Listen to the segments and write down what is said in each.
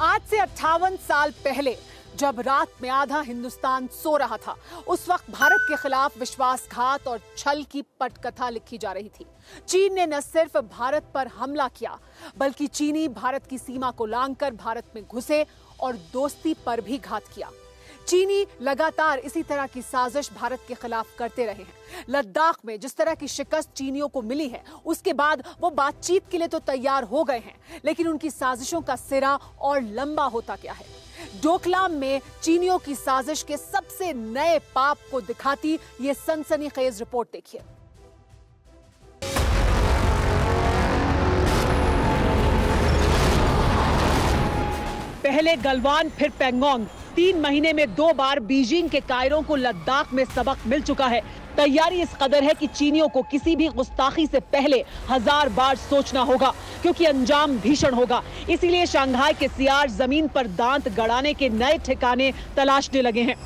आज से 58 साल पहले जब रात में आधा हिंदुस्तान सो रहा था, उस वक्त भारत के खिलाफ विश्वासघात और छल की पटकथा लिखी जा रही थी। चीन ने न सिर्फ भारत पर हमला किया, बल्कि चीनी भारत की सीमा को लांघकर भारत में घुसे और दोस्ती पर भी घात किया। चीनी लगातार इसी तरह की साजिश भारत के खिलाफ करते रहे हैं। लद्दाख में जिस तरह की शिकस्त चीनियों को मिली है, उसके बाद वो बातचीत के लिए तो तैयार हो गए हैं, लेकिन उनकी साजिशों का सिरा और लंबा होता क्या है। डोकलाम में चीनियों की साजिश के सबसे नए पाप को दिखाती ये सनसनीखेज रिपोर्ट देखिए। पहले गलवान फिर पेंगोंग, 3 महीने में 2 बार बीजिंग के कायरों को लद्दाख में सबक मिल चुका है। तैयारी इस कदर है कि चीनियों को किसी भी गुस्ताखी से पहले 1000 बार सोचना होगा, क्योंकि अंजाम भीषण होगा। इसीलिए शंघाई के सियार जमीन पर दांत गड़ाने के नए ठिकाने तलाशने लगे हैं।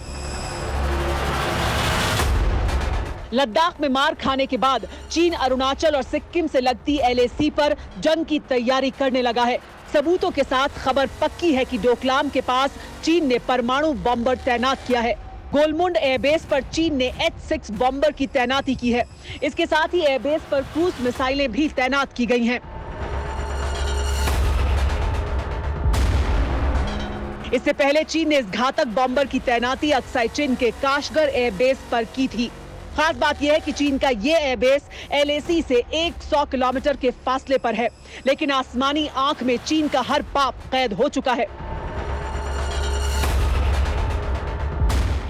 लद्दाख में मार खाने के बाद चीन अरुणाचल और सिक्किम से लगती LAC पर जंग की तैयारी करने लगा है। सबूतों के साथ खबर पक्की है कि डोकलाम के पास चीन ने परमाणु बॉम्बर तैनात किया है। गोलमुंड एयरबेस पर चीन ने H-6 बॉम्बर की तैनाती की है। इसके साथ ही एयरबेस पर क्रूज मिसाइलें भी तैनात की गई हैं। इससे पहले चीन ने इस घातक बॉम्बर की तैनाती अक्साई चिन के काशगर एयरबेस पर की थी। खास बात यह है कि चीन का ये एयरबेस LAC से 100 किलोमीटर के फासले पर है, लेकिन आसमानी आंख में चीन का हर पाप कैद हो चुका है।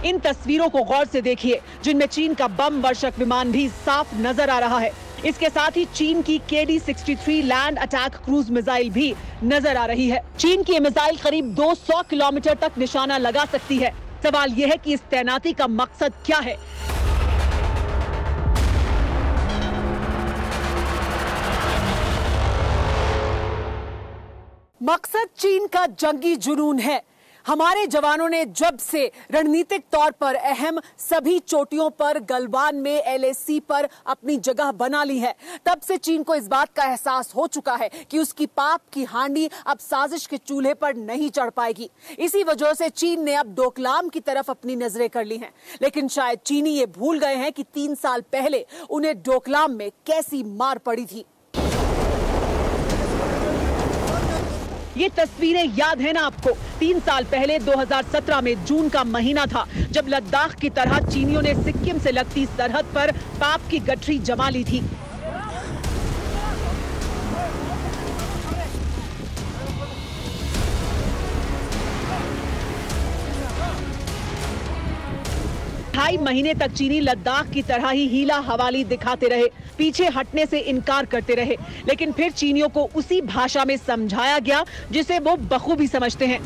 इन तस्वीरों को गौर से देखिए, जिनमें चीन का बम वर्षक विमान भी साफ नजर आ रहा है। इसके साथ ही चीन की KD-63 land attack cruise missile भी नजर आ रही है। चीन की ये मिसाइल करीब 200 किलोमीटर तक निशाना लगा सकती है। सवाल यह है कि इस तैनाती का मकसद क्या है। मकसद चीन का जंगी जुनून है। हमारे जवानों ने जब से रणनीतिक तौर पर अहम सभी चोटियों पर गलवान में LAC पर अपनी जगह बना ली है, तब से चीन को इस बात का एहसास हो चुका है कि उसकी पाप की हांडी अब साजिश के चूल्हे पर नहीं चढ़ पाएगी। इसी वजह से चीन ने अब डोकलाम की तरफ अपनी नजरें कर ली हैं। लेकिन शायद चीनी ये भूल गए हैं कि 3 साल पहले उन्हें डोकलाम में कैसी मार पड़ी थी। ये तस्वीरें याद है ना आपको? 3 साल पहले 2017 में जून का महीना था, जब लद्दाख की तरह चीनियों ने सिक्किम से लगती सरहद पर पाप की गठरी जमा ली थी। ढाई महीने तक चीनी लद्दाख की तरह ही हीला हवाली दिखाते रहे, पीछे हटने से इनकार करते रहे, लेकिन फिर चीनियों को उसी भाषा में समझाया गया जिसे वो बखूबी समझते हैं।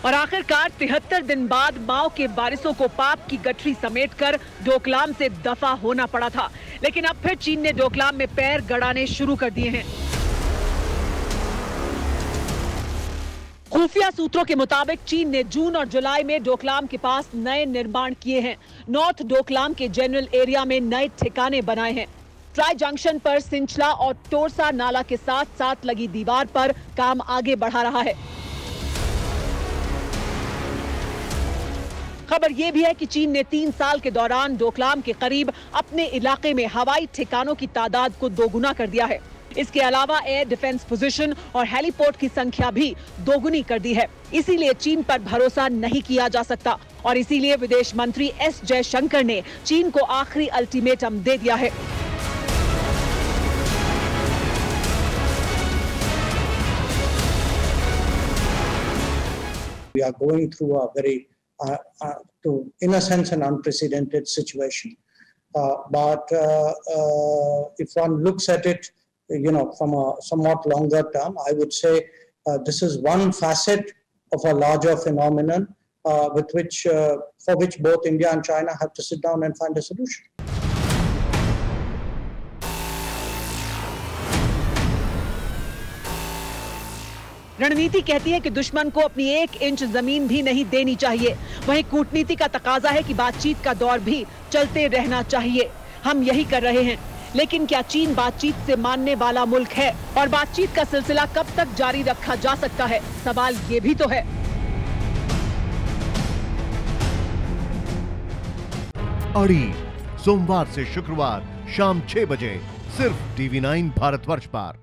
और आखिरकार 73 दिन बाद माओ के वारिसों को पाप की गठरी समेटकर डोकलाम से दफा होना पड़ा था। लेकिन अब फिर चीन ने डोकलाम में पैर गड़ाने शुरू कर दिए हैं। खुफिया सूत्रों के मुताबिक चीन ने जून और जुलाई में डोकलाम के पास नए निर्माण किए हैं। नॉर्थ डोकलाम के जनरल एरिया में नए ठिकाने बनाए हैं। ट्राई जंक्शन पर सिंचला और टोरसा नाला के साथ साथ लगी दीवार पर काम आगे बढ़ा रहा है। खबर यह भी है कि चीन ने 3 साल के दौरान डोकलाम के करीब अपने इलाके में हवाई ठिकानों की तादाद को दोगुना कर दिया है। इसके अलावा एयर डिफेंस पोजीशन और हेलीपोर्ट की संख्या भी दोगुनी कर दी है। इसीलिए चीन पर भरोसा नहीं किया जा सकता और इसीलिए विदेश मंत्री S जयशंकर ने चीन को आखिरी अल्टीमेटम दे दिया है। We are going through a very, in a sense, an unprecedented situation. But if one looks at it, from a somewhat longer term, I would say this is one facet of a larger phenomenon for which both India and China have to sit down and find a solution. रणनीति कहती है कि दुश्मन को अपनी 1 inch जमीन भी नहीं देनी चाहिए। वहीं कूटनीति का तकाजा है कि बातचीत का दौर भी चलते रहना चाहिए। हम यही कर रहे हैं। लेकिन क्या चीन बातचीत से मानने वाला मुल्क है? और बातचीत का सिलसिला कब तक जारी रखा जा सकता है? सवाल ये भी तो है। अड़ी सोमवार से शुक्रवार शाम 6 बजे सिर्फ TV9 भारतवर्ष पर।